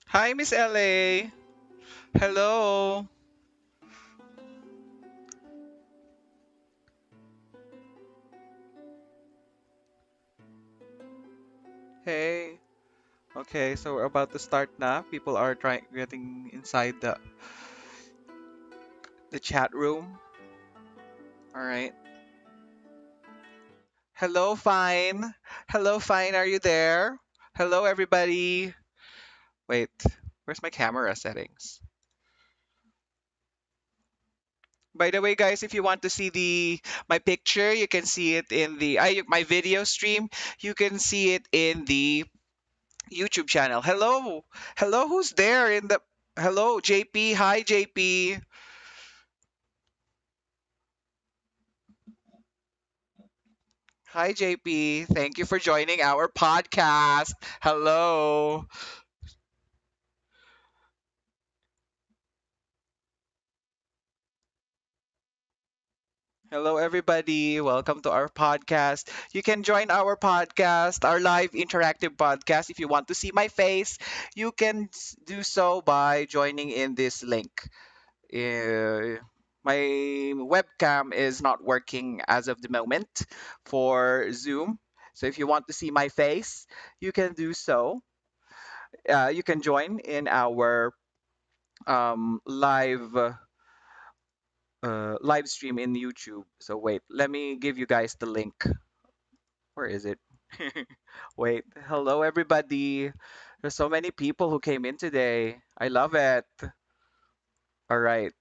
Hi, Miss LA. Hello. Hey. Okay, so we're about to start now. People are trying getting inside the chat room. All right. Hello, Fine. Hello, Fine. Are you there? Hello, everybody. Wait, where's my camera settings? By the way, guys, if you want to see the my picture, you can see it in the my video stream. You can see it in the YouTube channel. Hello, hello. Who's there in the? Hello, JP. Hi, JP. Hi, JP. Thank you for joining our podcast. Hello. Hello, everybody. Welcome to our podcast. You can join our podcast, our live interactive podcast. If you want to see my face, you can do so by joining in this link. My webcam is not working as of the moment for Zoom. So if you want to see my face, you can do so. You can join in our live stream in YouTube. So wait, let me give you guys the link. Where is it? Wait, hello everybody. There's so many people who came in today. I love it. All right.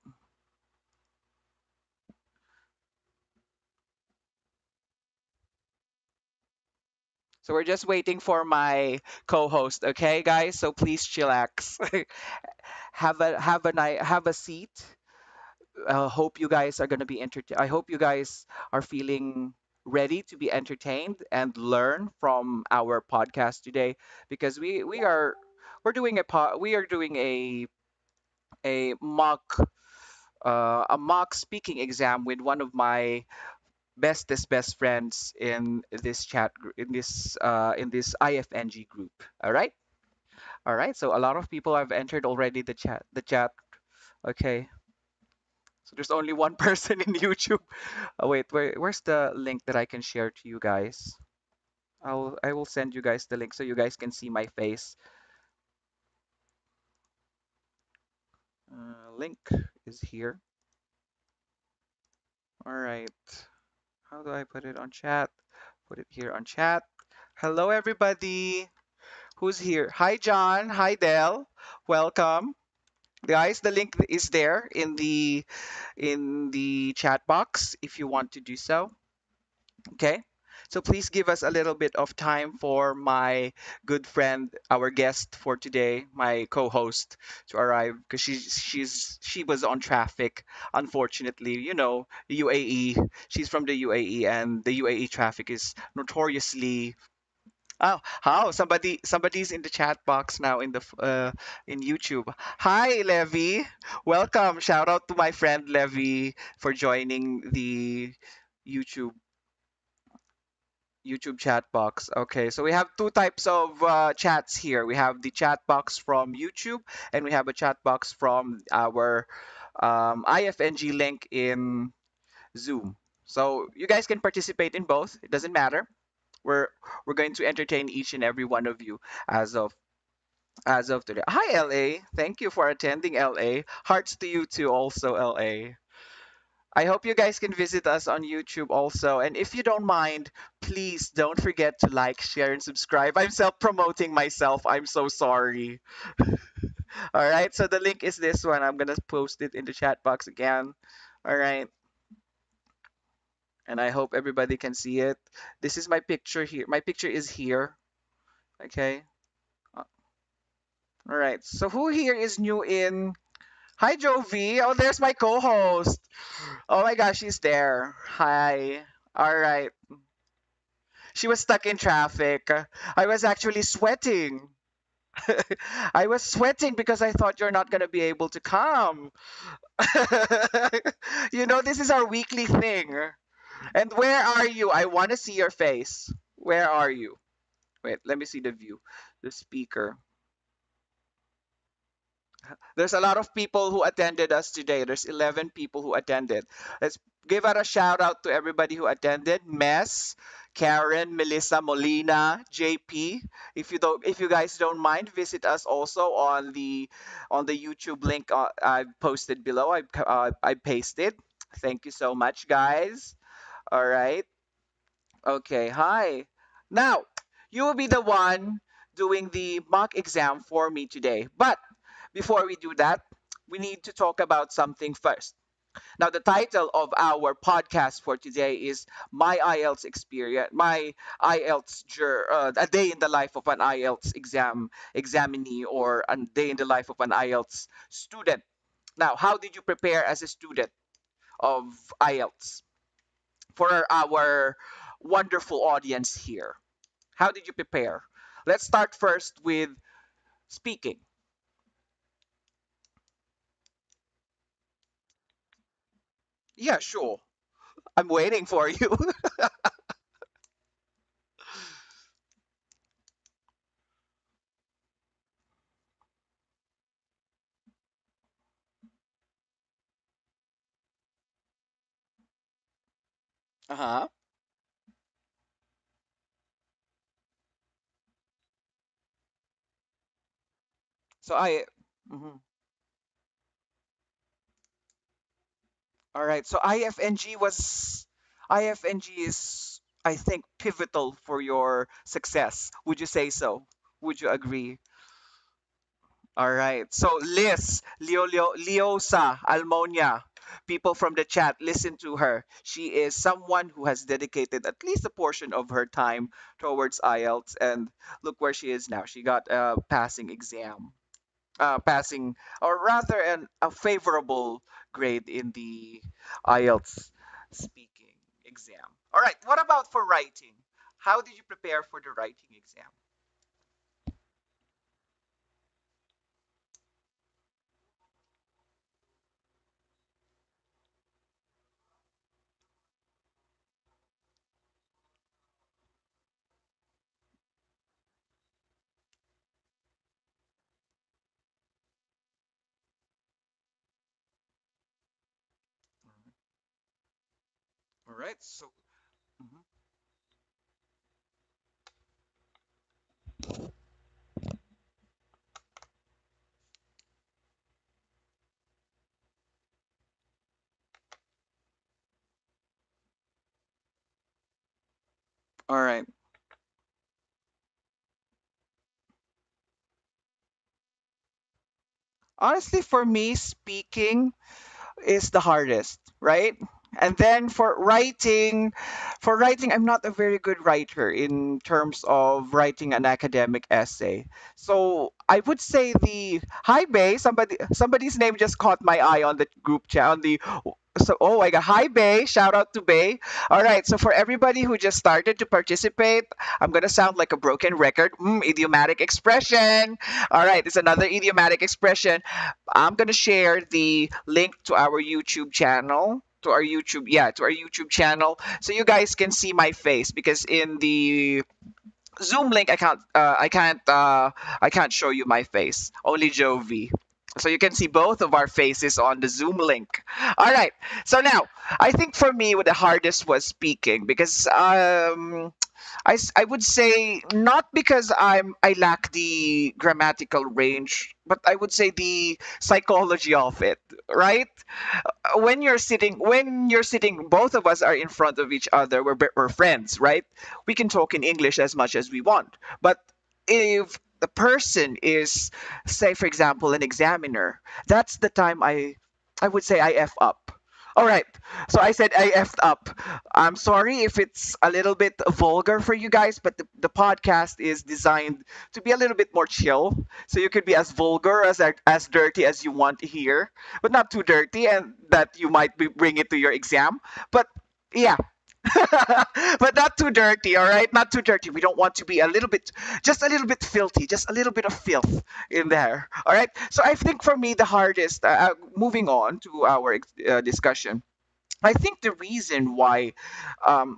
So we're just waiting for my co-host, okay, guys? So please chillax. Have a seat. Hope you guys are gonna be entertained. I hope you guys are feeling ready to be entertained and learn from our podcast today because we're doing we are doing a mock speaking exam with one of my bestest best friends in this in this IFNG group. All right, all right. So a lot of people have entered already the chat. The chat. Okay. So there's only one person in YouTube. Oh, wait, where's the link that I can share to you guys? I will send you guys the link so you guys can see my face. Link is here. All right. How do I put it on chat? Put it here on chat. Hello, everybody. Who's here? Hi, John. Hi, Del. Welcome. Guys, the link is there in the chat box if you want to do so. Okay. So please give us a little bit of time for my good friend, our guest for today, my co-host, to arrive because she was on traffic. Unfortunately, you know, UAE. She's from the UAE, and the UAE traffic is notoriously. Oh, how somebody's in the chat box now in YouTube. Hi, Levi. Welcome. Shout out to my friend Levi for joining the YouTube YouTube chat box. Okay, so we have two types of chats here. We have the chat box from YouTube, and we have a chat box from our IFNG link in Zoom. So you guys can participate in both. It doesn't matter. We're we're going to entertain each and every one of you as of today. Hi, LA. Thank you for attending, LA. Hearts to you too, also, LA. I hope you guys can visit us on YouTube also. And if you don't mind, please don't forget to like, share, and subscribe. I'm self promoting myself. I'm so sorry. All right. So the link is this one. I'm going to post it in the chat box again. All right. And I hope everybody can see it. This is my picture here. My picture is here. Okay. Uh, All right. So who here is new in? Hi, Jovi. Oh, there's my co-host. Oh my gosh, she's there. Hi. All right. She was stuck in traffic. I was actually sweating. I was sweating because I thought you're not going to be able to come. This is our weekly thing. And where are you? I want to see your face. Where are you? Wait, let me see the view. The speaker. There's a lot of people who attended us today. There's 11 people who attended. Let's give out a shout out to everybody who attended. Mess, Karen, Melissa, Molina, JP. If you guys don't mind, visit us also on the YouTube link I posted below. I pasted. Thank you so much, guys. All right. Okay. Hi. Now, you will be the one doing the mock exam for me today. But before we do that, we need to talk about something first. Now, the title of our podcast for today is My IELTS Experience, My a day in the life of an IELTS examinee, or a day in the life of an IELTS student. Now, how did you prepare as a student of IELTS? For our wonderful audience here, how did you prepare? Let's start first with speaking. Yeah, sure. I'm waiting for you. Uh-huh. So I. Mhm. All right. So IFNG is, I think, pivotal for your success. Would you say so? Would you agree? All right. So Liz, Leosa, Almonia, people from the chat, listen to her. She is someone who has dedicated at least a portion of her time towards IELTS, and look where she is now. She got a passing exam, passing, or rather, a favorable grade in the IELTS speaking exam. All right. What about for writing? How did you prepare for the writing exam? All right. So. Mhm. All right. Honestly, for me, speaking is the hardest, right? And then for writing, I'm not a very good writer in terms of writing an academic essay. So I would say the hi Bay, somebody's name just caught my eye on the group chat on the so oh my god, hi Bay, shout out to Bay. All right, so for everybody who just started to participate, I'm gonna sound like a broken record. Idiomatic expression. All right, it's another idiomatic expression. I'm gonna share the link to our YouTube channel. To our YouTube channel, so you guys can see my face because in the Zoom link, I can't show you my face. Only Jovi. So you can see both of our faces on the Zoom link. All right. So now, I think for me, what the hardest was speaking because I would say not because I lack the grammatical range, but I would say the psychology of it, right? When you're sitting, both of us are in front of each other. We're friends, right? We can talk in English as much as we want, but if the person is, say for example, an examiner, that's the time I would say I f up. All right. So I said I effed up. I'm sorry if it's a little bit vulgar for you guys, but the podcast is designed to be a little bit more chill. So you could be as vulgar as dirty as you want to hear, but not too dirty, and that you might bring it to your exam. But yeah, but not too dirty, all right? Not too dirty. We don't want to be a little bit, just a little bit filthy, just a little bit of filth in there, all right? So I think for me, the hardest, moving on to our discussion, I think the reason why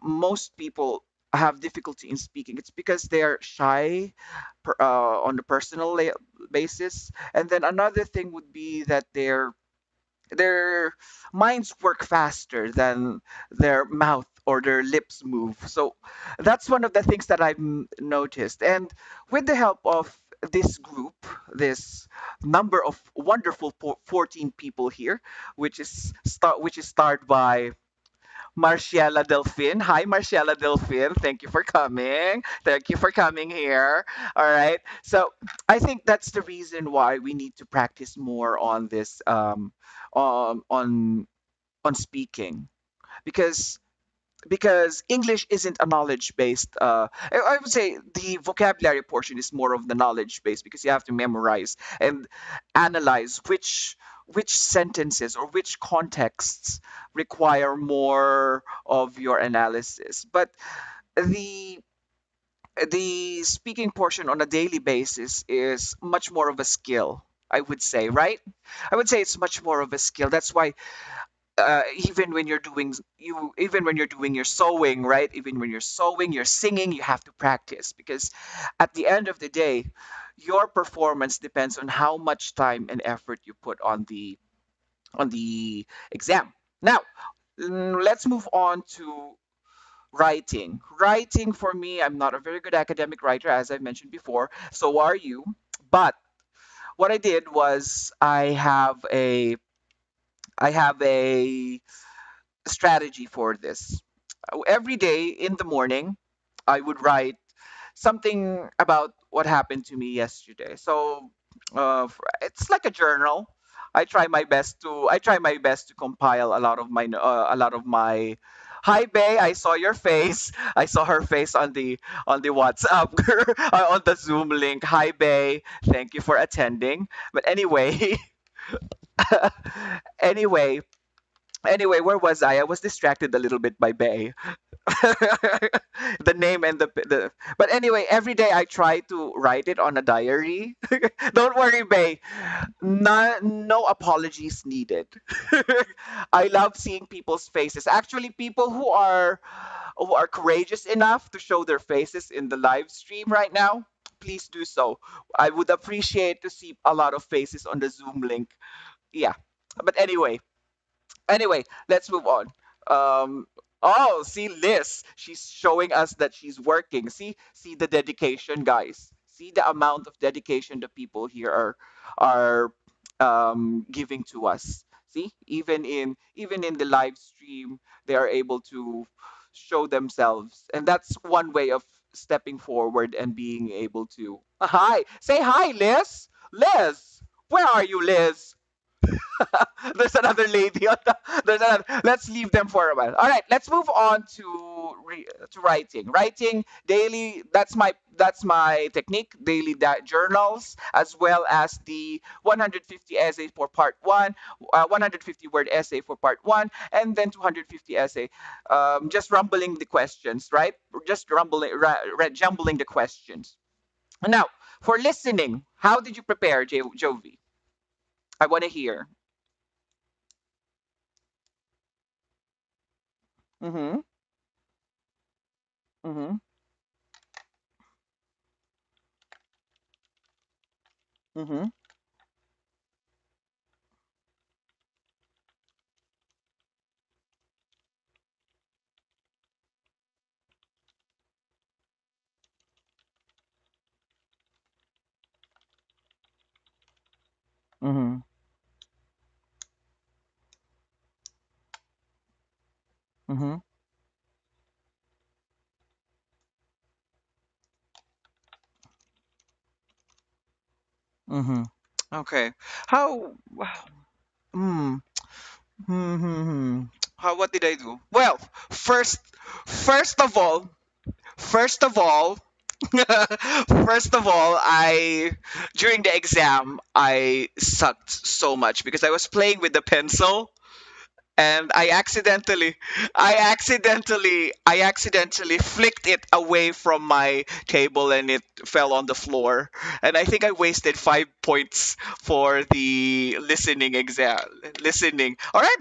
most people have difficulty in speaking, it's because they're shy on the personal basis. And then another thing would be that their minds work faster than their mouth or their lips move. So that's one of the things that I've noticed. And with the help of this group, this number of wonderful 14 people here, which is started by Marciela Delfin. Hi, Marciela Delfin. Thank you for coming. Thank you for coming here. All right. So I think that's the reason why we need to practice more on this on on on speaking, because English isn't a knowledge based. I would say the vocabulary portion is more of the knowledge based, because you have to memorize and analyze which sentences or which contexts require more of your analysis. But the speaking portion on a daily basis is much more of a skill, I would say, right? I would say it's much more of a skill. That's why even when you're doing your sewing, right? Even when you're sewing, you're singing, you have to practice, because at the end of the day, your performance depends on how much time and effort you put on the exam. Now, let's move on to writing. Writing for me, I'm not a very good academic writer, as I mentioned before. So are you? But what I did was I have a strategy for this. Every day in the morning, I would write something about what happened to me yesterday. So it's like a journal. I try my best to compile a lot of my. Hi, Bay. I saw your face. I saw her face on the WhatsApp on the Zoom link. Hi, Bay. Thank you for attending. But anyway, anyway, where was I? I was distracted a little bit by Bay. The name and the but anyway, every day I try to write it on a diary. Don't worry, Bay. No apologies needed. I love seeing people's faces. Actually, people who are courageous enough to show their faces in the live stream right now, please do so. I would appreciate to see a lot of faces on the Zoom link. Yeah. But anyway, let's move on. Um, oh, see Liz, she's showing us that she's working. See the dedication, guys. See the amount of dedication the people here are giving to us. See, even in the live stream, they are able to show themselves, and that's one way of stepping forward and being able to. Hi, say hi, Liz. Liz, where are you, Liz? There's another lady on the, there's another, let's leave them for a while. All right, let's move on to to writing daily. That's my technique. Daily journals, as well as the 150 essays for part 1, 150 word essay for part 1, and then 250 essay, just rumbling the questions, right? Just jumbling the questions. Now, for listening, how did you prepare, Jovi? I want to hear. Mm-hmm. Mm-hmm. Mm-hmm. Mm-hmm. Mm-hmm. Mm-hmm. Okay. How? Mm, Hmm, hmm, hmm. How, what did I do? Well, first, first of all, first of all, first of all, I during the exam I sucked so much because I was playing with the pencil and I accidentally flicked it away from my table and it fell on the floor. And I think I wasted 5 points for the listening exam. Listening. All right,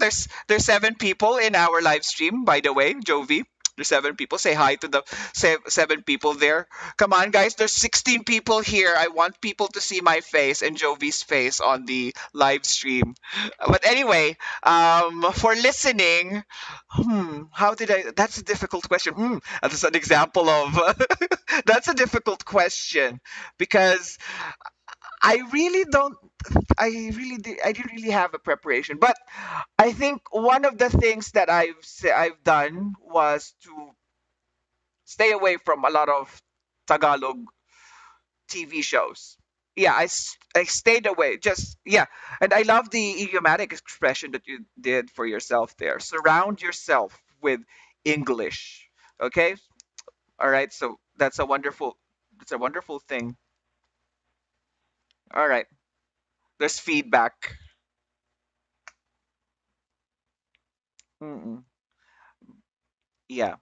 there's 7 people in our live stream, by the way, Jovi. There's 7 people. Say hi to the 7 people there. Come on, guys. There's 16 people here. I want people to see my face and Jovi's face on the live stream. But anyway, for listening, how did I? That's a difficult question. That's an example of. That's a difficult question because I really don't. I didn't really have a preparation, but I think one of the things that I've done was to stay away from a lot of Tagalog TV shows. Yeah, I stayed away. Just yeah, and I love the idiomatic expression that you did for yourself there. Surround yourself with English. Okay, all right. So that's a wonderful thing. All right, there's feedback. Mm-mm. Yeah.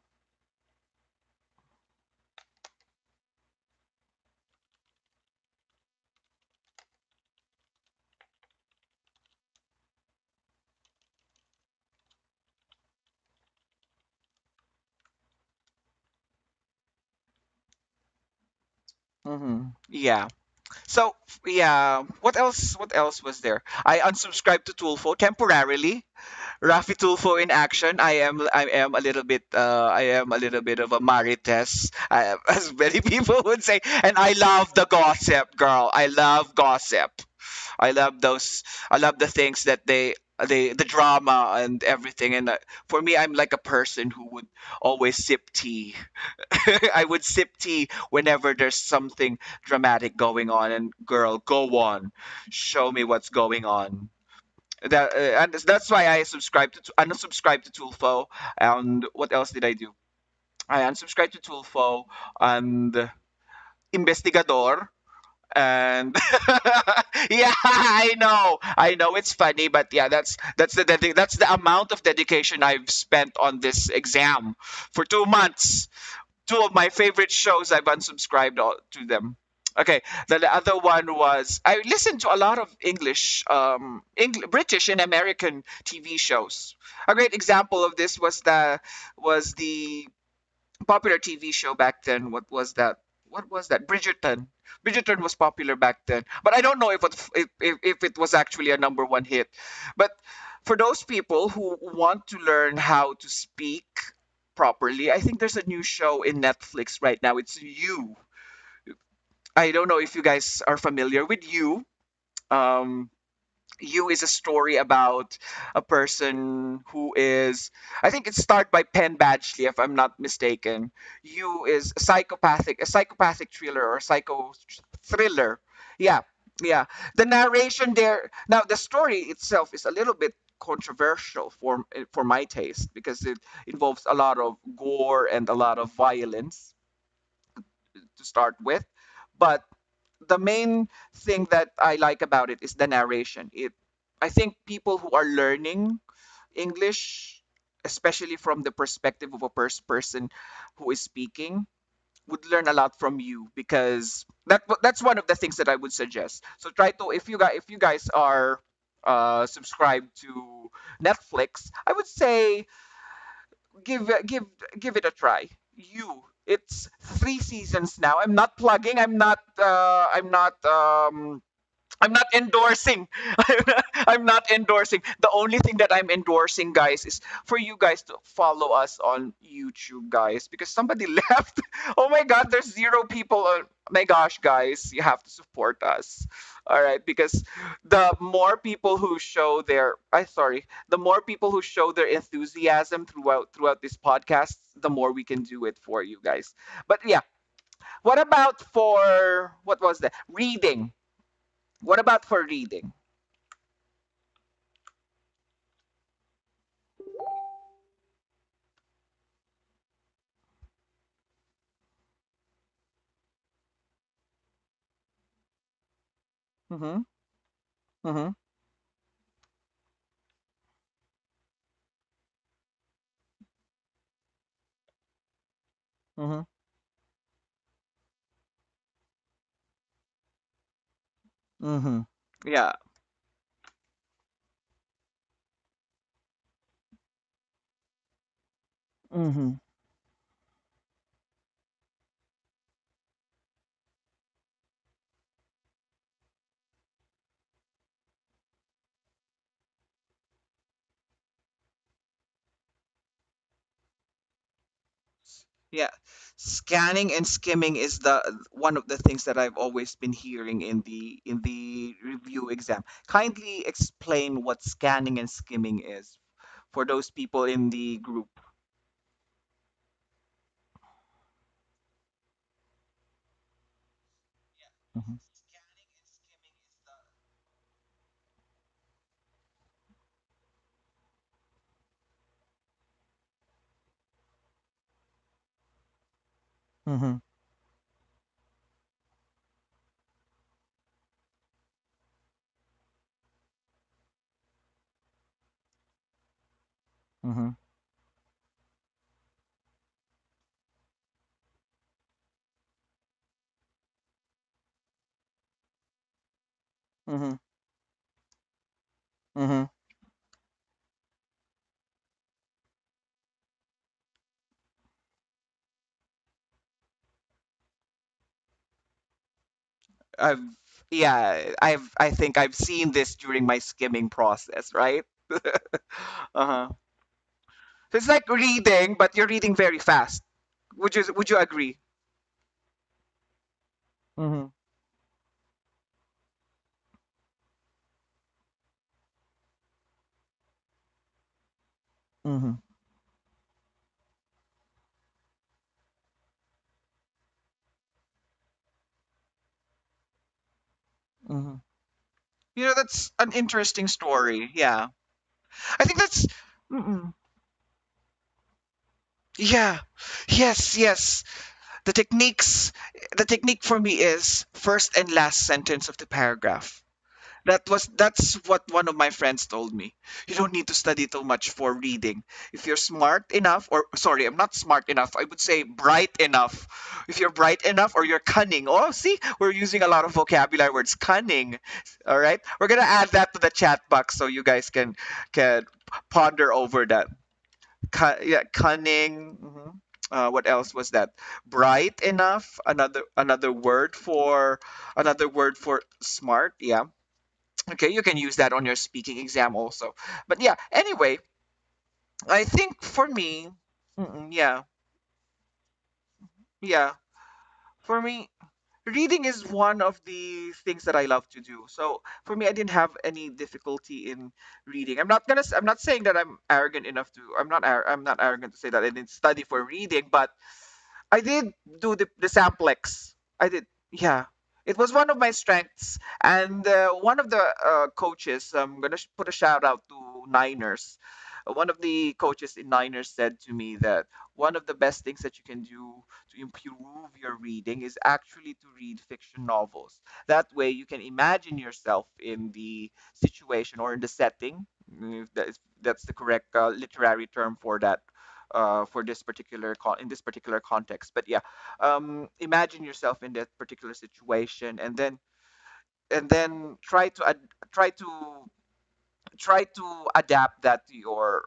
Yeah. So yeah, what else? What else was there? I unsubscribed to Tulfo temporarily. Rafi Tulfo in action. I am a little bit of a Marites, as many people would say. And I love the gossip, girl. I love gossip. I love those. I love the things that the drama and everything. And for me, I'm like a person who would always sip tea. I would sip tea whenever there's something dramatic going on. And girl, go on, show me what's going on. And that's why I unsubscribed to Tulfo. And what else did I do? I unsubscribed to Tulfo and Investigador. And yeah, I know it's funny, but yeah, that's the amount of dedication I've spent on this exam for 2 months. Two of my favorite shows I've unsubscribed to them. Okay, the other one was I listened to a lot of British and American TV shows. A great example of this was the popular TV show back then. What was that? What was that? Bridgerton. Bridgerton was popular back then, but I don't know if it was actually a number one hit. But for those people who want to learn how to speak properly, I think there's a new show in Netflix right now. It's You. I don't know if you guys are familiar with You. Um, You is a story about a person who is, I think it's starred by Penn Badgley, if I'm not mistaken. You is a psychopathic thriller or psycho thriller. Yeah, yeah. The narration there, now the story itself is a little bit controversial for my taste because it involves a lot of gore and a lot of violence to start with. But the main thing that I like about it is the narration. I think people who are learning English, especially from the perspective of a person who is speaking, would learn a lot from you because that's one of the things that I would suggest. So try to if you guys are subscribed to Netflix, I would say give it a try. It's 3 seasons now. I'm not endorsing. I'm not endorsing. The only thing that I'm endorsing, guys, is for you guys to follow us on YouTube, guys, because somebody left. Oh my God, there's 0 people. My gosh, guys, you have to support us. All right, because the more people who show their, I sorry, the more people who show their enthusiasm throughout this podcast, the more we can do it for you guys. But yeah, what about for what was that? Reading. What about for reading? Mm-hmm. Mm-hmm. Mm-hmm. Mm-hmm. Yeah. Mm-hmm. Yeah. Scanning and skimming is the one of the things that I've always been hearing in the review exam. Kindly explain what scanning and skimming is for those people in the group. Mm-hmm. Mm-hmm. Mm-hmm. Mm-hmm. Mm-hmm. I've I think I've seen this during my skimming process, right? Uh-huh. So it's like reading, but you're reading very fast. Would you agree? Mm-hmm. Mm-hmm. Mm-hmm. That's an interesting story. Yeah. I think that's mm-mm. Yeah. Yes, yes. The techniques the technique for me is first and last sentence of the paragraph. That's what one of my friends told me. You don't need to study too much for reading. If you're smart enough, or sorry, I'm not smart enough. I would say bright enough. If you're bright enough or you're cunning. Oh, see, we're using a lot of vocabulary words. Cunning. All right, we're gonna add that to the chat box so you guys can ponder over that. Yeah, cunning. What else was that? Bright enough. Another word for smart. Yeah. Okay, you can use that on your speaking exam also. But yeah, anyway, I think for me, yeah, yeah, for me, reading is one of the things that I love to do. So for me, I didn't have any difficulty in reading. I'm not saying that I'm arrogant enough to. I'm not arrogant to say that I didn't study for reading, but I did do the Samplex. I did, yeah. It was one of my strengths, and one of the coaches. I'm gonna put a shout out to Niners. One of the coaches in Niners said to me that one of the best things that you can do to improve your reading is actually to read fiction novels. That way, you can imagine yourself in the situation or in the setting. If that's the correct literary term for that for this in this particular context. But yeah, imagine yourself in that particular situation, and then try to adapt that to your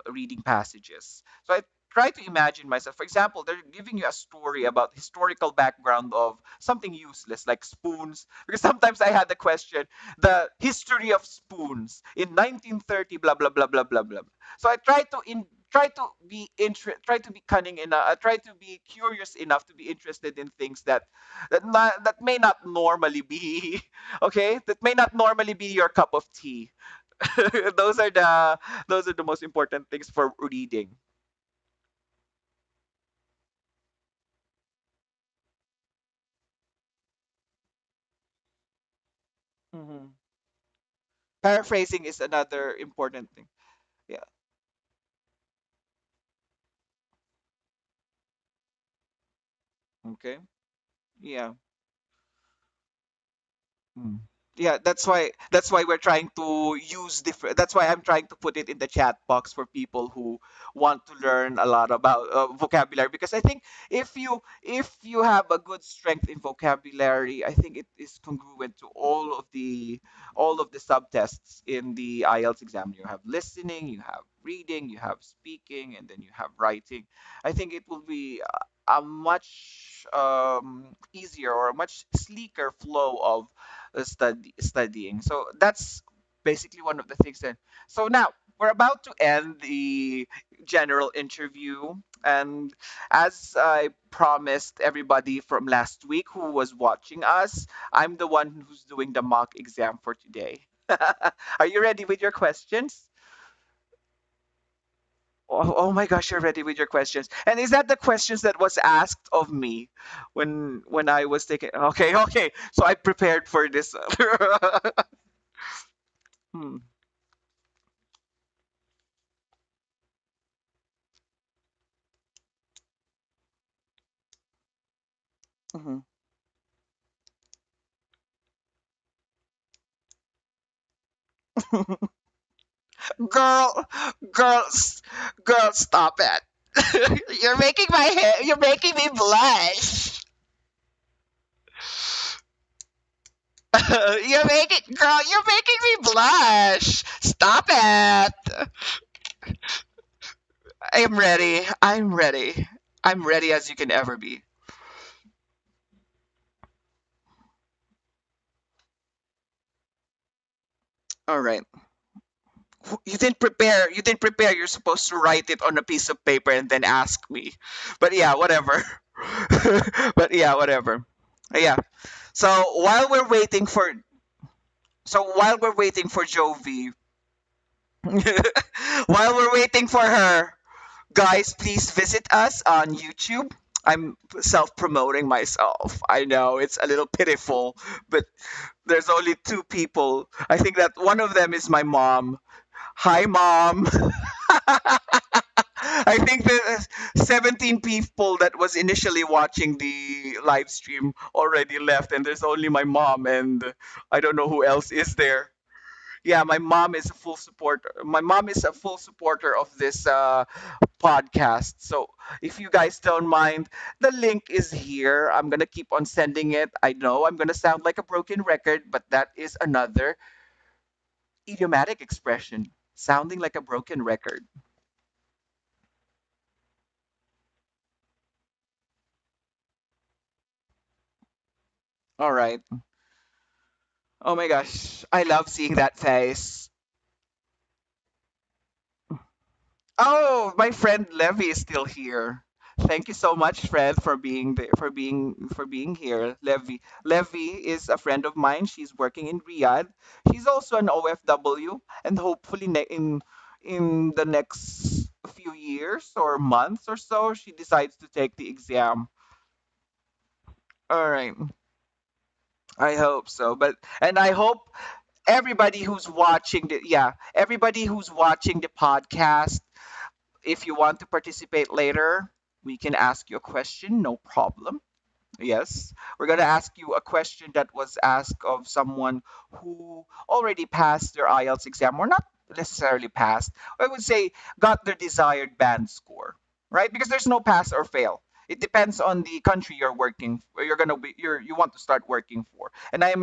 reading passages. So I try to imagine myself. For example, they're giving you a story about historical background of something useless like spoons. Because sometimes I had the question, the history of spoons in 1930, blah blah blah blah blah blah. So I try to be cunning enough. I try to be curious enough to be interested in things that may not normally be okay. That may not normally be your cup of tea. those are the most important things for reading. Hmm. Paraphrasing is another important thing. Yeah. Okay. Yeah. Mm. Yeah, that's why we're trying to use different, that's why I'm trying to put it in the chat box for people who want to learn a lot about vocabulary, because I think if you have a good strength in vocabulary, I think it is congruent to all of the subtests in the IELTS exam. You have listening, you have reading, you have speaking, and then you have writing. I think it will be a much easier or a much sleeker flow of studying. So that's basically one of the things that. So now we're about to end the general interview, and as I promised everybody from last week who was watching us, I'm the one who's doing the mock exam for today. Are you ready with your questions? Oh my gosh, you're ready with your questions. And is that the questions that was asked of me when I was taking? Okay, okay. So I prepared for this. Hmm. Mhm. Girl, girls, girl, stop it. You're making my hair, you're making me blush. You're making me blush. Stop it. I'm ready. I'm ready. I'm ready as you can ever be. All right. You didn't prepare. You didn't prepare. You're supposed to write it on a piece of paper and then ask me. But yeah, whatever. But yeah, whatever. Yeah. So while we're waiting for Jovi, while we're waiting for her, guys, please visit us on YouTube. I'm self-promoting myself. I know it's a little pitiful, but there's only two people. I think that one of them is my mom. Hi, mom. I think the 17 people that was initially watching the live stream already left, and there's only my mom, and I don't know who else is there. Yeah, my mom is a full supporter. My mom is a full supporter of this podcast. So if you guys don't mind, the link is here. I'm gonna keep on sending it. I know I'm gonna sound like a broken record, but that is another idiomatic expression, sounding like a broken record. All right. Oh my gosh, I love seeing that face. Oh, my friend Levy is still here. Thank you so much, Fred, for being there, for being here. Levy is a friend of mine. She's working in Riyadh. She's also an OFW, and hopefully in the next few years or months or so, she decides to take the exam. All right, I hope so. But and I hope everybody who's watching the podcast, if you want to participate later, we can ask you a question, no problem. Yes, we're going to ask you a question that was asked of someone who already passed their IELTS exam, or not necessarily passed. I would say got their desired band score, right? Because there's no pass or fail. It depends on the country you're working, where you want to start working for. And I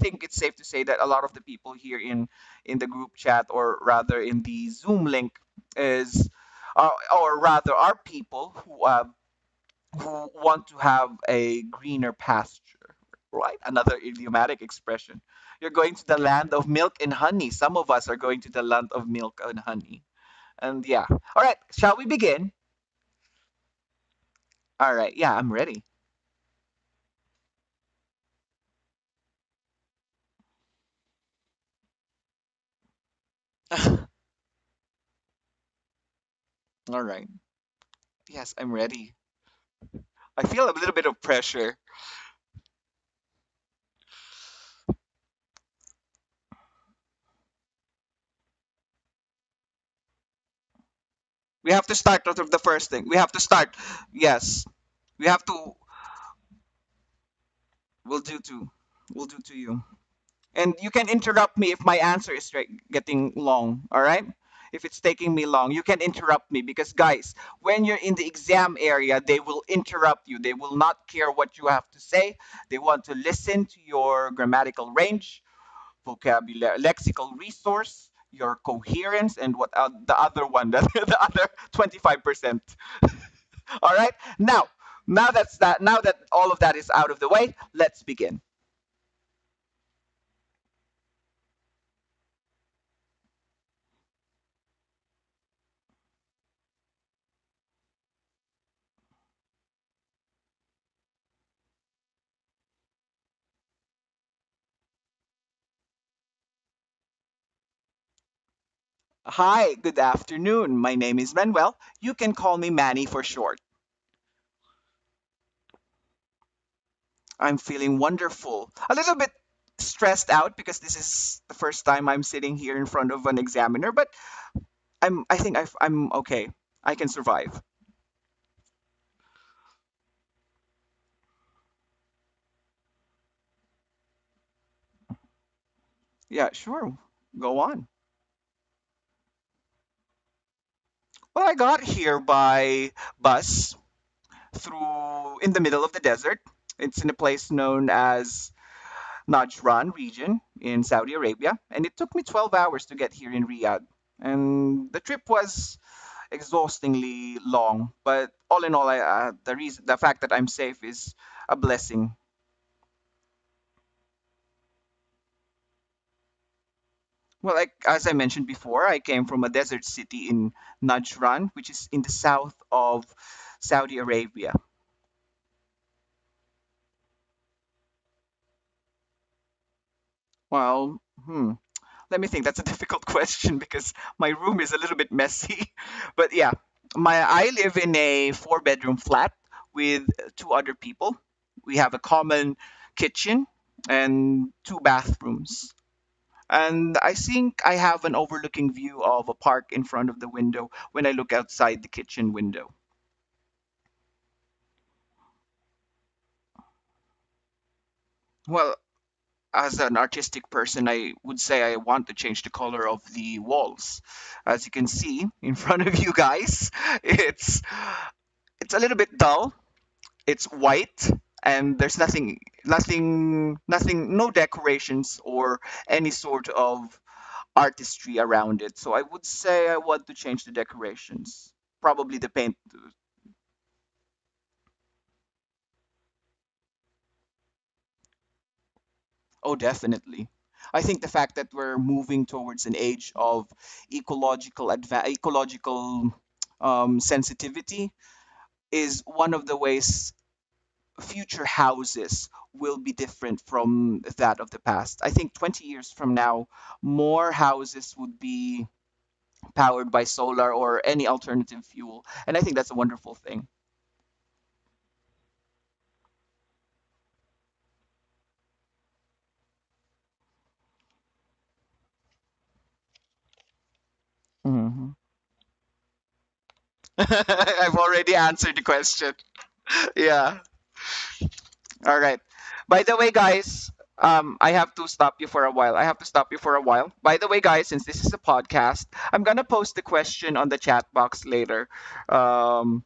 think it's safe to say that a lot of the people here in the group chat, or rather in the Zoom link, is or rather are people who want to have a greener pasture, right? Another idiomatic expression. You're going to the land of milk and honey. Some of us are going to the land of milk and honey. And yeah. All right, shall we begin? All right, yeah, I'm ready. All right. Yes, I'm ready. I feel a little bit of pressure. We have to start out of the first thing. We have to start. Yes. We have to. We'll do to. We'll do to you. And you can interrupt me if my answer is getting long, all right? If it's taking me long, you can interrupt me because, guys, when you're in the exam area, they will interrupt you. They will not care what you have to say. They want to listen to your grammatical range, vocabulary, lexical resource, your coherence, and what the other one, the other 25%. All right? Now that all of that is out of the way, let's begin. Hi, good afternoon. My name is Manuel. You can call me Manny for short. I'm feeling wonderful. A little bit stressed out because this is the first time I'm sitting here in front of an examiner, but I think I'm okay. I can survive. Yeah, sure. Go on. Well, I got here by bus through in the middle of the desert. It's in a place known as Najran region in Saudi Arabia, and it took me 12 hours to get here in Riyadh. And the trip was exhaustingly long, but all in all, the fact that I'm safe is a blessing. Well, like as I mentioned before, I came from a desert city in Najran, which is in the south of Saudi Arabia. Well, let me think. That's a difficult question because my room is a little bit messy. But yeah, my I live in a four-bedroom flat with two other people. We have a common kitchen and two bathrooms. And I think I have an overlooking view of a park in front of the window when I look outside the kitchen window. Well, as an artistic person, I would say I want to change the color of the walls. As you can see in front of you guys, it's it's a little bit dull. It's white and there's nothing, no decorations or any sort of artistry around it. So I would say I want to change the decorations. Probably the paint. Oh, definitely. I think the fact that we're moving towards an age of ecological sensitivity is one of the ways future houses will be different from that of the past. I think 20 years from now, more houses would be powered by solar or any alternative fuel, and I think that's a wonderful thing. Mhm. I've already answered the question. Yeah. All right. By the way, guys, I have to stop you for a while. I have to stop you for a while. By the way, guys, since this is a podcast, I'm gonna post the question on the chat box later. Um,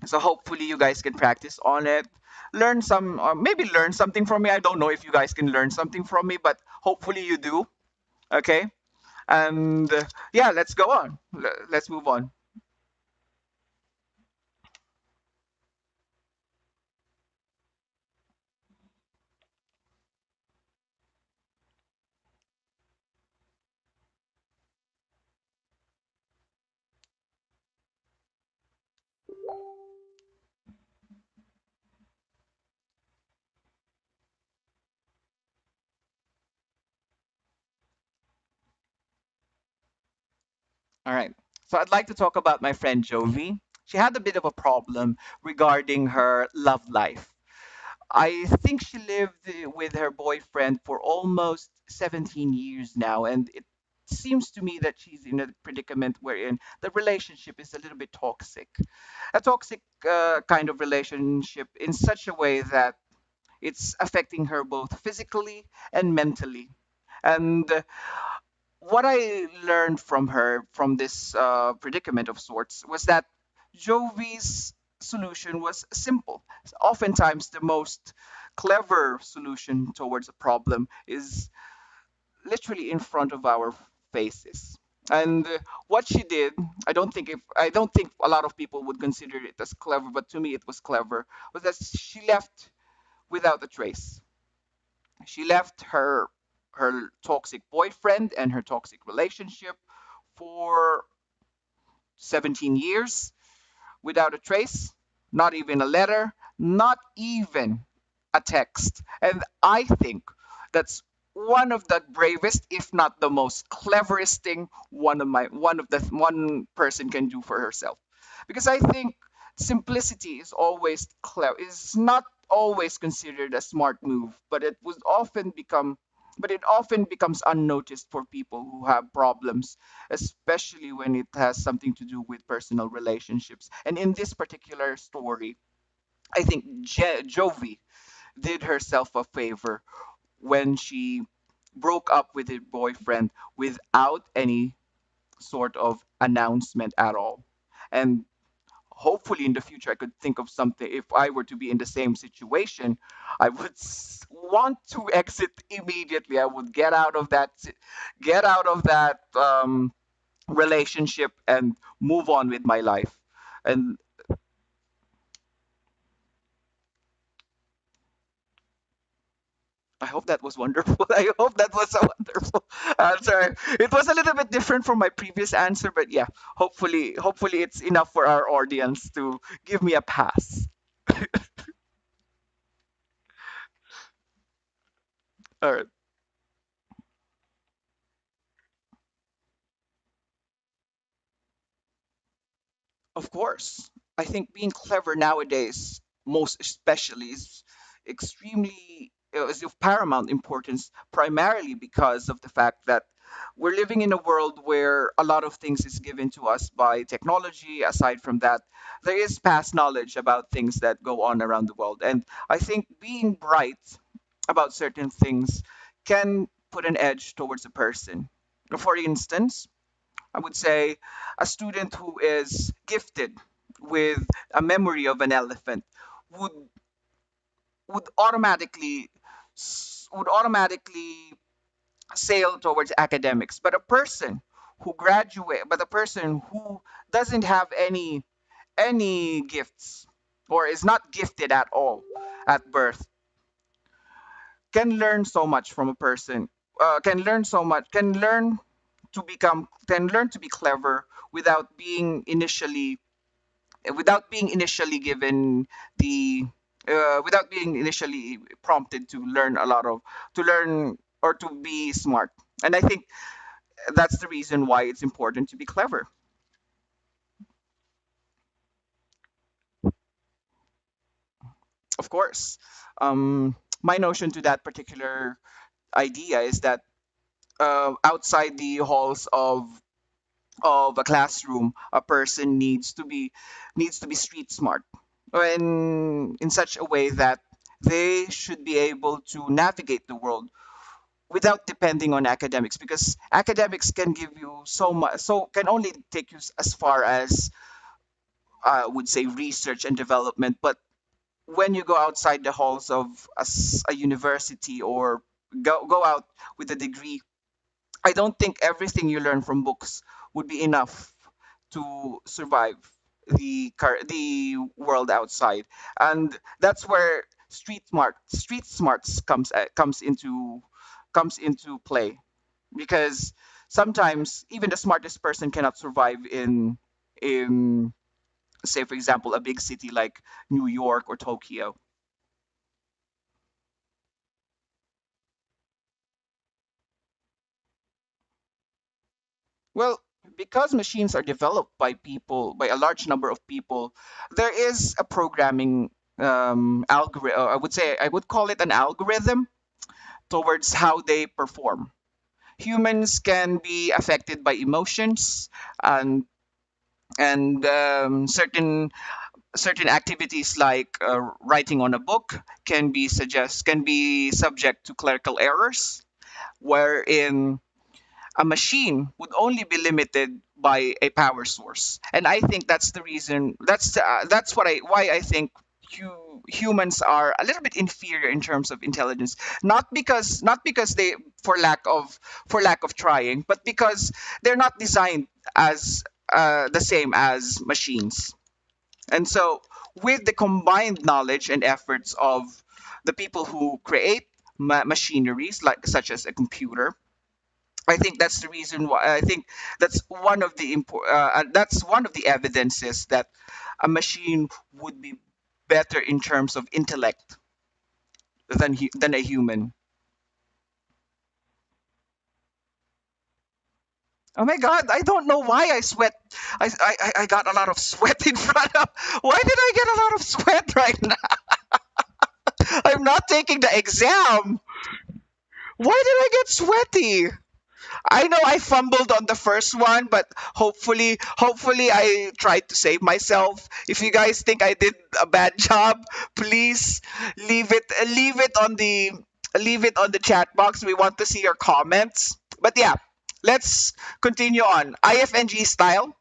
so hopefully you guys can practice on it, learn some, or maybe learn something from me. I don't know if you guys can learn something from me, but hopefully you do. Okay. And yeah, let's go on. Let's move on. All right. So I'd like to talk about my friend Jovi. She had a bit of a problem regarding her love life. I think she lived with her boyfriend for almost 17 years now, and it seems to me that she's in a predicament wherein the relationship is a little bit toxic. A toxic kind of relationship in such a way that it's affecting her both physically and mentally. And what I learned from her, from this predicament of sorts, was that Jovi's solution was simple. Oftentimes, the most clever solution towards a problem is literally in front of our faces. And what she did, I don't think a lot of people would consider it as clever, but to me it was clever. Was that she left without a trace. She left her toxic boyfriend and her toxic relationship for 17 years without a trace, not even a letter, not even a text. And I think that's one of the bravest, if not the most cleverest thing one person can do for herself. Because I think simplicity is always clever is not always considered a smart move, but it often becomes unnoticed for people who have problems, especially when it has something to do with personal relationships. And in this particular story, I think Jovi did herself a favor when she broke up with her boyfriend without any sort of announcement at all. And hopefully in the future I could think of something. If I were to be in the same situation, I would want to exit immediately. I would get out of that relationship and move on with my life. And I hope that was wonderful. I hope that was a wonderful answer. It was a little bit different from my previous answer, but yeah, hopefully it's enough for our audience to give me a pass. All right. Of course. I think being clever nowadays, most especially, is extremely is of paramount importance, primarily because of the fact that we're living in a world where a lot of things is given to us by technology. Aside from that, there is past knowledge about things that go on around the world. And I think being bright about certain things can put an edge towards a person. For instance, I would say a student who is gifted with a memory of an elephant would would automatically would automatically sail towards academics. But a person who doesn't have any gifts or is not gifted at all at birth can learn so much from a person. Can learn so much. Can learn to be clever without being initially given the without being initially prompted to learn to learn or to be smart. And I think that's the reason why it's important to be clever. Of course, my notion to that particular idea is that outside the halls of a classroom, a person needs to be street smart, in such a way that they should be able to navigate the world without depending on academics, because academics can give you so much, so can only take you as far as I would say research and development. But when you go outside the halls of a university, or go out with a degree, I don't think everything you learn from books would be enough to survive the world outside. And that's where street smarts comes into play, because sometimes even the smartest person cannot survive in say for example a big city like New York or Tokyo. Well, because machines are developed by a large number of people, there is a programming algorithm. I would call it an algorithm towards how they perform. Humans can be affected by emotions, and certain activities like writing on a book can be subject to clerical errors, wherein a machine would only be limited by a power source. And I think that's the reason. That's what I why I think humans are a little bit inferior in terms of intelligence. Not because they for lack of trying, but because they're not designed as the same as machines. And so, with the combined knowledge and efforts of the people who create machineries, like such as a computer, I think that's the reason why. I think that's one of the evidences that a machine would be better in terms of intellect than a human. Oh my God! I don't know why I sweat. I got a lot of sweat in front of. Why did I get a lot of sweat right now? I'm not taking the exam. Why did I get sweaty? I know I fumbled on the first one, but hopefully I tried to save myself. If you guys think I did a bad job, please leave it on the chat box. We want to see your comments. But yeah, let's continue on. IFNG style.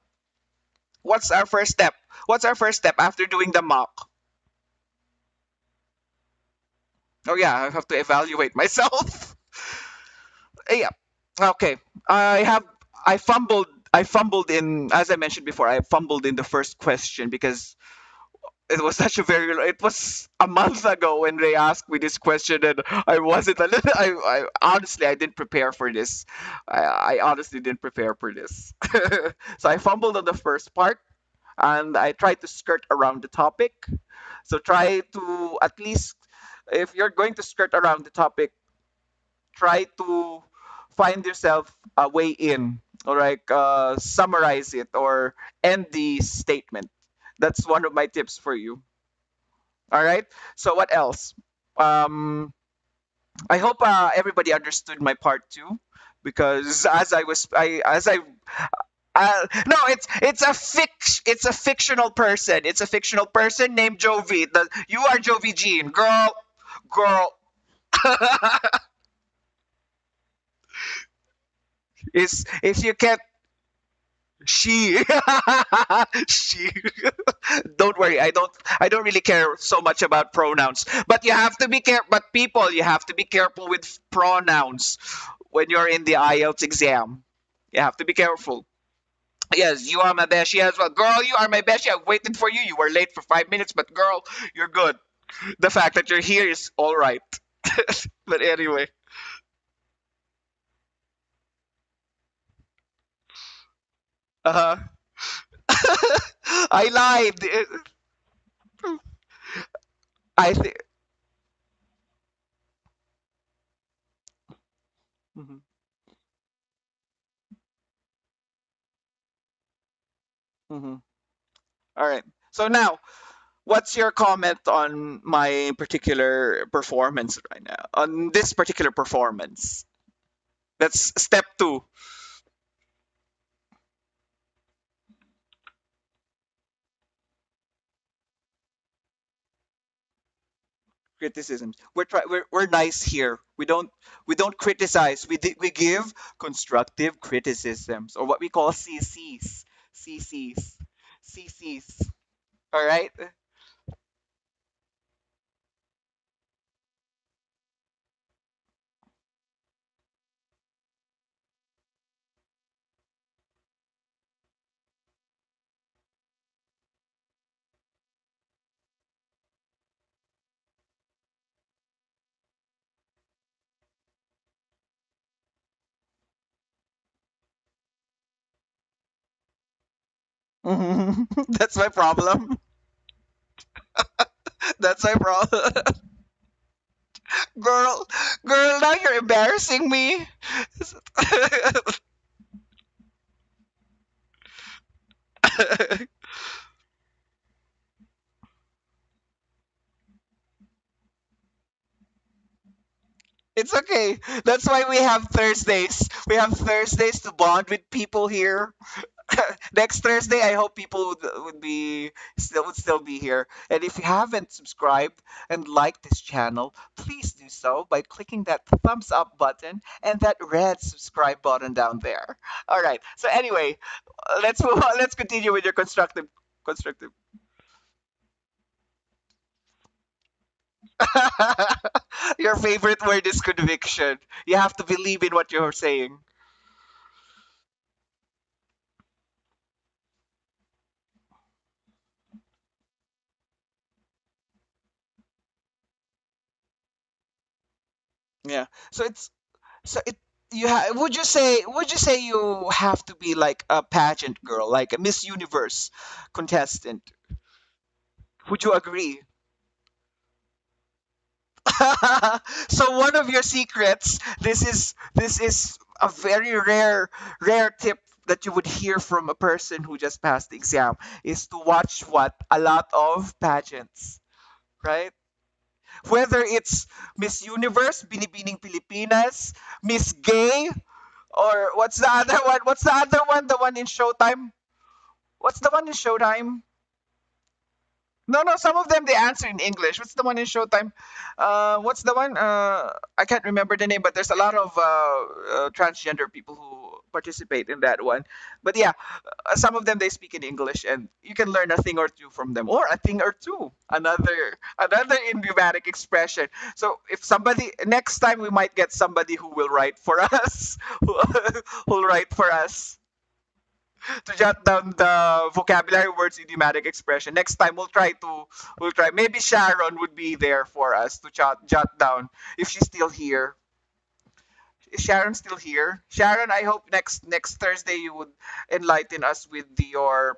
What's our first step? What's our first step after doing the mock? Oh yeah, I have to evaluate myself. Yeah. Okay. I have I fumbled in, as I mentioned before, I fumbled in the first question because it was a month ago when they asked me this question, and I wasn't a little I honestly I didn't prepare for this. I honestly didn't prepare for this. So I fumbled on the first part, and I tried to skirt around the topic. So try to at least, if you're going to skirt around the topic, try to find yourself a way in, or like summarize it or end the statement. That's one of my tips for you. All right. So what else? Um, I hope everybody understood my part two, because as I was, I as I no, it's a fictional person. It's a fictional person named Jovi. You are Jovi Jean, girl. Is you can't she she don't worry, I don't really care so much about pronouns, but people, you have to be careful with pronouns when you're in the IELTS exam. You have to be careful. Yes, you are my bestie as well, girl. You are my bestie. I waited for you. You were late for 5 minutes, but girl, you're good. The fact that you're here is all right. But anyway. uh I lied. I think. Mhm, mhm. All right, so now, what's your comment on my particular performance right now? On this particular performance? That's step two, criticism. We're nice here. We don't criticize. We give constructive criticisms, or what we call CCs. CCs. CCs. All right. That's my problem. That's my problem. Girl, girl, now you're embarrassing me. It's okay. That's why we have Thursdays. We have Thursdays to bond with people here. Next Thursday, I hope people would still be here. And if you haven't subscribed and liked this channel, please do so by clicking that thumbs up button and that red subscribe button down there. All right. So anyway, let's move on. Let's continue with your constructive. Your favorite word is conviction. You have to believe in what you're saying. Yeah. So would you say you have to be like a pageant girl, like a Miss Universe contestant? Would you agree? So one of your secrets, this is a very rare tip that you would hear from a person who just passed the exam, is to watch what a lot of pageants, right? Whether it's Miss Universe, Binibining Pilipinas, Miss Gay, or what's the other one? What's the other one? The one in Showtime? What's the one in Showtime? No, no, some of them they answer in English. What's the one in Showtime? What's the one? I can't remember the name, but there's a lot of transgender people who participate in that one. But yeah, some of them they speak in English, and you can learn a thing or two from them, or a thing or two. Another idiomatic expression. So if somebody next time we might get somebody who will write for us, who'll write for us to jot down the vocabulary words, idiomatic expression. Next time we'll try. Maybe Sharon would be there for us to jot down if she's still here. Is Sharon still here? Sharon, I hope next Thursday you would enlighten us with your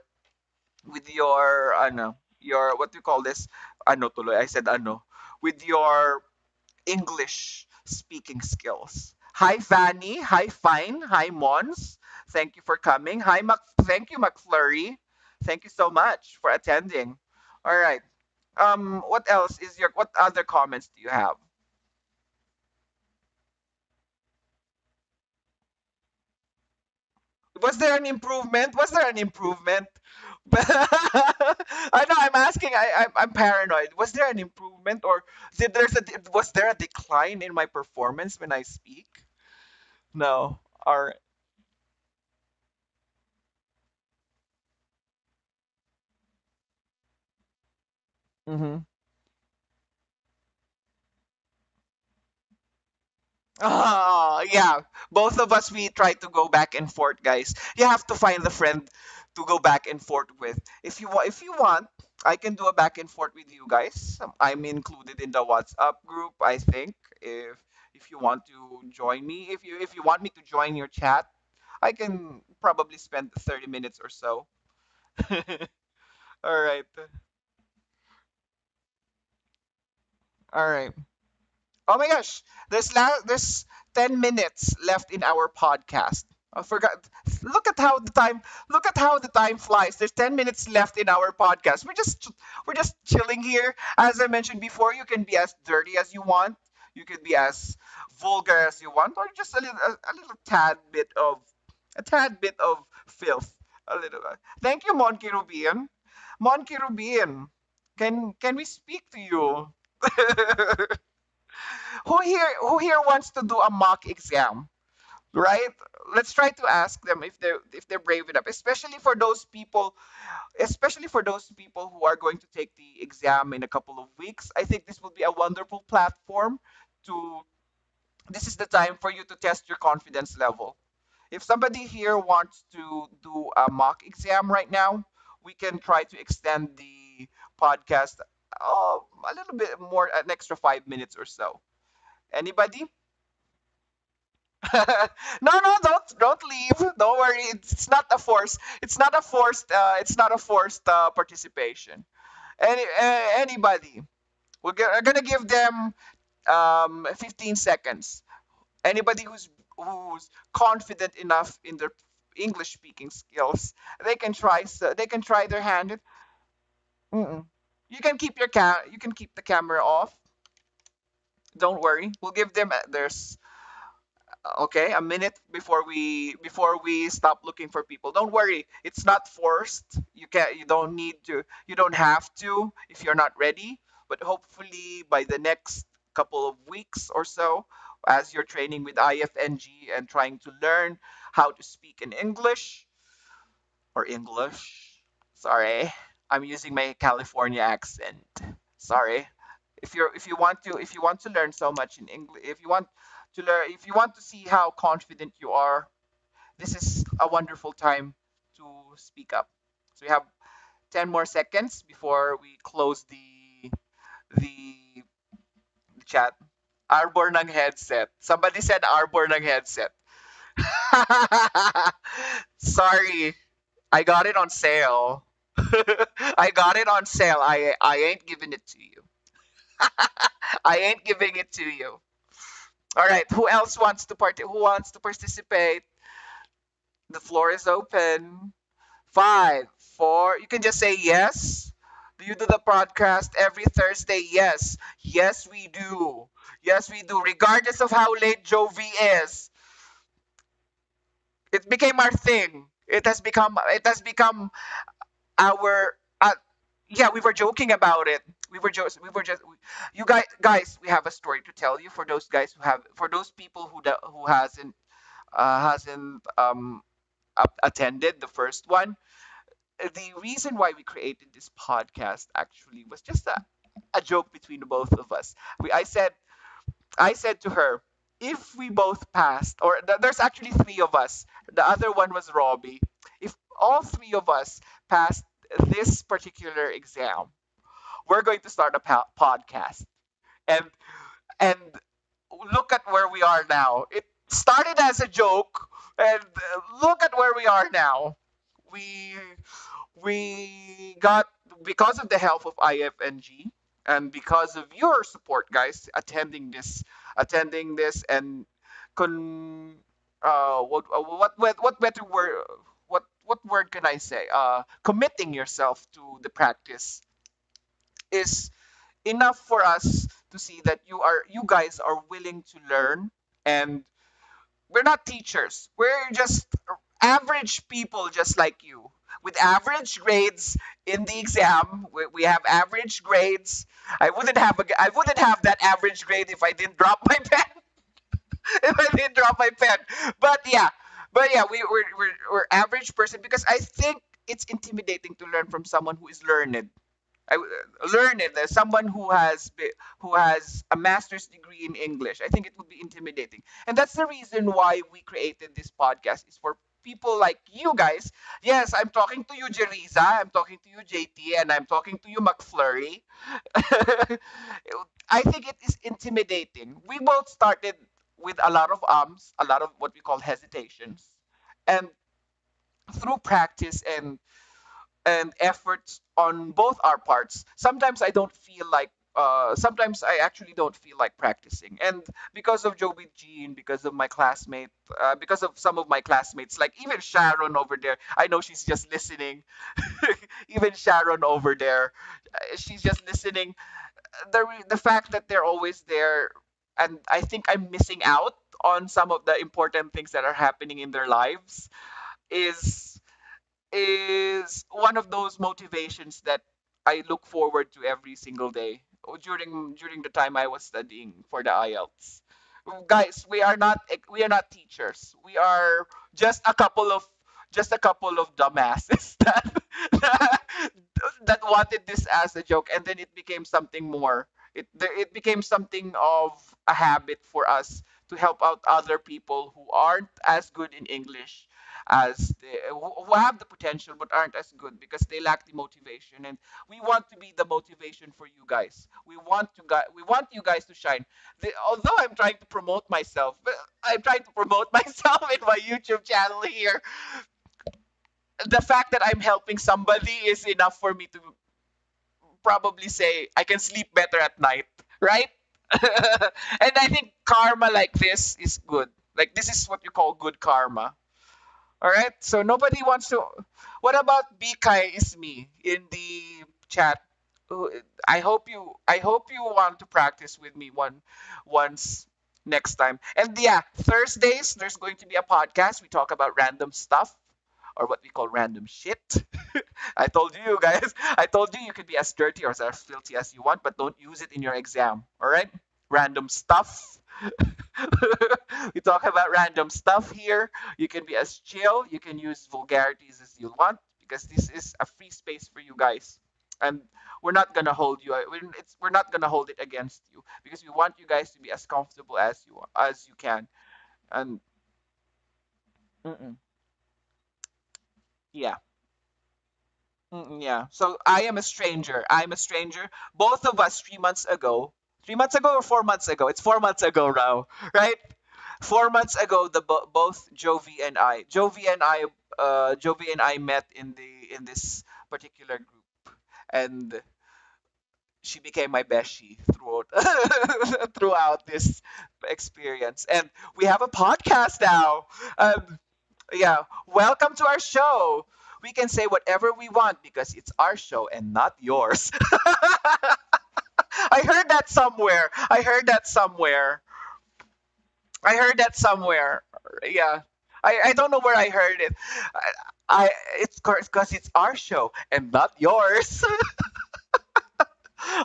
ano, your what do you call this? Ano tuloy. I said ano. With your English speaking skills. Hi, Fanny. Hi, Fine. Hi, Mons. Thank you for coming. Thank you, McFlurry. Thank you so much for attending. All right. What other comments do you have? Was there an improvement? Was there an improvement? I know I'm asking. I'm paranoid. Was there an improvement, or was there a decline in my performance when I speak? No. All right. Mm-hmm. Oh, yeah. Both of us, we try to go back and forth, guys. You have to find a friend to go back and forth with. If you want, I can do a back and forth with you guys. I'm included in the WhatsApp group, I think. If you want to join me, if you want me to join your chat, I can probably spend 30 minutes or so. All right. All right. Oh my gosh, there's 10 minutes left in our podcast. I forgot. Look at how the time flies. There's 10 minutes left in our podcast. We're just chilling here. As I mentioned before, you can be as dirty as you want. You can be as vulgar as you want, or just a little tad bit of filth. A little. Thank you, Monkey Rubian. Monkey Rubian, can we speak to you? Who here wants to do a mock exam, right? Let's try to ask them if they're brave enough, especially for those people who are going to take the exam in a couple of weeks. I think this will be a wonderful platform to this is the time for you to test your confidence level. If somebody here wants to do a mock exam right now, we can try to extend the podcast a little bit more, an extra 5 minutes or so. Anybody? No, no, don't leave. Don't worry. It's not a forced participation. Anybody? We're gonna give them 15 seconds. Anybody who's confident enough in their English speaking skills, they can try their hand. Mm-mm. You can keep the camera off. Don't worry. We'll give them there's Okay, a minute before we stop looking for people. Don't worry, it's not forced. You don't need to, you don't have to if you're not ready. But hopefully by the next couple of weeks or so, as you're training with IFNG and trying to learn how to speak in English. Sorry, I'm using my California accent. Sorry. If you want to learn so much in English, if you want to see how confident you are, this is a wonderful time to speak up. So we have 10 more seconds before we close the chat. Arbor ng headset. Somebody said arbor ng headset. Sorry, I got it on sale. I got it on sale. I ain't giving it to you. I ain't giving it to you. All right. Who else wants to Who wants to participate? The floor is open. Five, four. You can just say yes. Do you do the podcast every Thursday? Yes. Yes, we do. Yes, we do. Regardless of how late Jovi is, it became our thing. It has become our. Yeah, we were joking about it. You guys, we have a story to tell you for those guys for those people who hasn't attended the first one. The reason why we created this podcast actually was just a joke between the both of us. I said to her, if we both passed, or there's actually three of us. The other one was Robbie. If all three of us passed this particular exam, we're going to start a podcast. And and look at where we are now. It started as a joke, and look at where we are now. We we got, because of the help of IFNG and because of your support, guys, attending this and con what better word, what word can I say? Committing yourself to the practice is enough for us to see that you guys are willing to learn. And we're not teachers. We're just average people just like you. With average grades in the exam, we have average grades. I wouldn't have that average grade if I didn't drop my pen. If I didn't drop my pen. But yeah, we're average person because I think it's intimidating to learn from someone who is learned. Learn it as someone who has a master's degree in English. I think it would be intimidating, and that's the reason why we created this podcast. Is for people like you guys. Yes, I'm talking to you, Jeriza. I'm talking to you, JT, and I'm talking to you, McFlurry. I think it is intimidating. We both started with a lot of a lot of what we call hesitations, and through practice and efforts on both our parts, sometimes I actually don't feel like practicing. And because of Joby Jean, because of some of my classmates, like even Sharon over there, I know she's just listening. Even Sharon over there, she's just listening. The fact that they're always there, and I think I'm missing out on some of the important things that are happening in their lives, is is one of those motivations that I look forward to every single day during the time I was studying for the IELTS. Guys, we are not teachers. We are just a couple of dumbasses that wanted this as a joke, and then it became something more. It became something of a habit for us to help out other people who aren't as good in English, who have the potential but aren't as good because they lack the motivation. And we want to be the motivation for you guys. We want you guys to shine. Although I'm trying to promote myself, but I'm trying to promote myself in my YouTube channel here. The fact that I'm helping somebody is enough for me to probably say I can sleep better at night, right? And I think karma like this is good. Like, this is what you call good karma. All right. So nobody wants to. What about Bikay is me in the chat? Uh, I hope you want to practice with me once next time. And yeah, Thursdays, there's going to be a podcast. We talk about random stuff or what we call random shit. I told you guys, I told you you could be as dirty or as filthy as you want, but don't use it in your exam. All right? Random stuff. We talk about random stuff here. You can be as chill. You can use vulgarities as you want because this is a free space for you guys. And we're not gonna hold you. We're not gonna hold it against you because we want you guys to be as comfortable as you can. And mm-mm, yeah. Yeah. So I am a stranger. I'm a stranger. Both of us 3 months ago. 3 months ago or 4 months ago? It's 4 months ago now, right? 4 months ago, both Jovi and I met in this particular group, and she became my bestie throughout throughout this experience. And we have a podcast now. Yeah, welcome to our show. We can say whatever we want because it's our show and not yours. I heard that somewhere. I heard that somewhere. I heard that somewhere. Yeah. I don't know where I heard it. I it's because it's our show and not yours.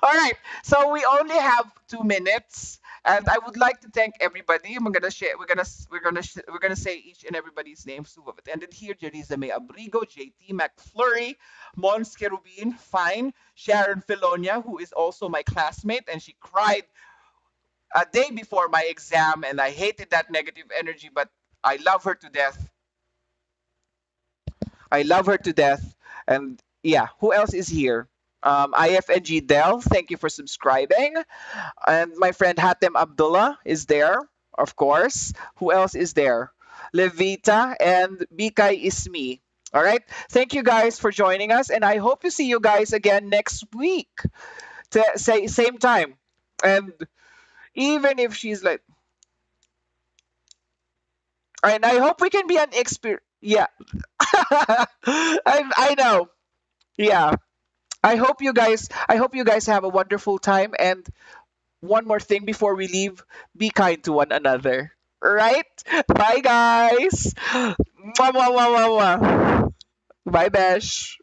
All right. So we only have 2 minutes, and I would like to thank everybody. I'm gonna share. We're gonna say each and everybody's names who have attended here: Jerisa May Abrigo, JT McFlurry, Mons Kerubin, Fine, Sharon Filonia, who is also my classmate, and she cried a day before my exam, and I hated that negative energy, but I love her to death. I love her to death. And yeah, who else is here? IFNG Dell, thank you for subscribing. And my friend Hatem Abdullah is there, of course. Who else is there? Levita and Bikay Ismi. All right. Thank you guys for joining us, and I hope to see you guys again next week. To say same time. And even if she's like, and I hope we can be an expert. Yeah, I know. Yeah. I hope you guys have a wonderful time, and one more thing before we leave, be kind to one another. Right? Bye guys. Mwah, mwah, mwah, mwah, mwah. Bye Besh.